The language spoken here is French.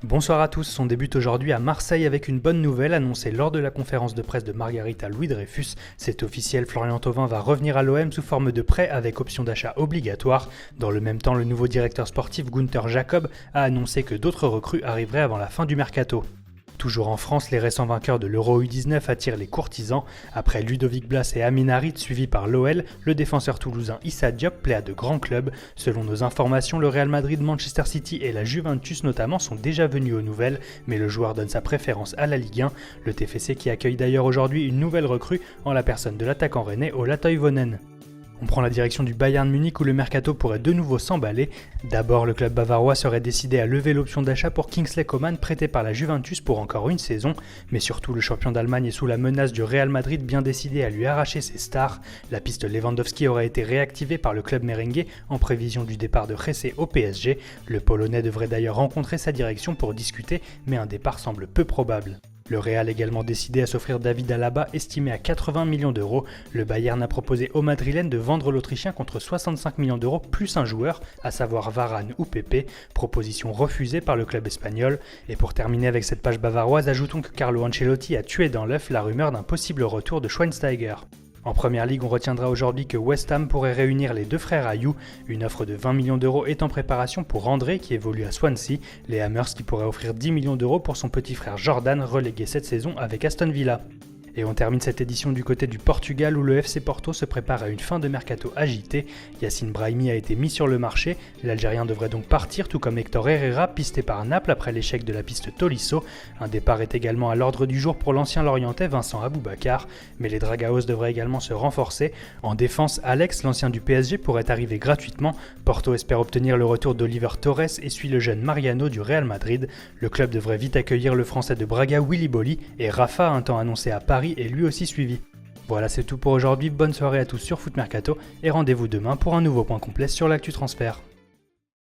Bonsoir à tous, on débute aujourd'hui à Marseille avec une bonne nouvelle annoncée lors de la conférence de presse de Margarita Louis-Dreyfus. C'est officiel, Florian Thauvin va revenir à l'OM sous forme de prêt avec option d'achat obligatoire. Dans le même temps, le nouveau directeur sportif Gunther Jacob a annoncé que d'autres recrues arriveraient avant la fin du mercato. Toujours en France, les récents vainqueurs de l'Euro U19 attirent les courtisans. Après Ludovic Blas et Amin Harit suivi par l'OL, le défenseur toulousain Issa Diop plaît à de grands clubs. Selon nos informations, le Real Madrid, Manchester City et la Juventus notamment sont déjà venus aux nouvelles, mais le joueur donne sa préférence à la Ligue 1, le TFC qui accueille d'ailleurs aujourd'hui une nouvelle recrue en la personne de l'attaquant rennais Ola Toivonen. On prend la direction du Bayern Munich où le mercato pourrait de nouveau s'emballer. D'abord, le club bavarois serait décidé à lever l'option d'achat pour Kingsley Coman prêté par la Juventus pour encore une saison. Mais surtout, le champion d'Allemagne est sous la menace du Real Madrid bien décidé à lui arracher ses stars. La piste Lewandowski aurait été réactivée par le club merengue en prévision du départ de Jesse au PSG. Le Polonais devrait d'ailleurs rencontrer sa direction pour discuter, mais un départ semble peu probable. Le Real également décidé à s'offrir David Alaba, estimé à 80 millions d'euros. Le Bayern a proposé au Madrilène de vendre l'Autrichien contre 65 millions d'euros plus un joueur, à savoir Varane ou Pepe, proposition refusée par le club espagnol. Et pour terminer avec cette page bavaroise, ajoutons que Carlo Ancelotti a tué dans l'œuf la rumeur d'un possible retour de Schweinsteiger. En première ligue, on retiendra aujourd'hui que West Ham pourrait réunir les deux frères Ayew. Une offre de 20 millions d'euros est en préparation pour André qui évolue à Swansea, les Hammers qui pourraient offrir 10 millions d'euros pour son petit frère Jordan relégué cette saison avec Aston Villa. Et on termine cette édition du côté du Portugal où le FC Porto se prépare à une fin de mercato agitée. Yacine Brahimi a été mis sur le marché, l'Algérien devrait donc partir tout comme Hector Herrera pisté par Naples après l'échec de la piste Tolisso. Un départ est également à l'ordre du jour pour l'ancien Lorientais Vincent Aboubakar, mais les Dragaos devraient également se renforcer. En défense, Alex, l'ancien du PSG, pourrait arriver gratuitement. Porto espère obtenir le retour d'Oliver Torres et suit le jeune Mariano du Real Madrid. Le club devrait vite accueillir le français de Braga Willy Boly et Rafa, un temps annoncé à Paris, est lui aussi suivi. Voilà, c'est tout pour aujourd'hui, bonne soirée à tous sur Foot Mercato et rendez-vous demain pour un nouveau point complet sur l'actu transfert.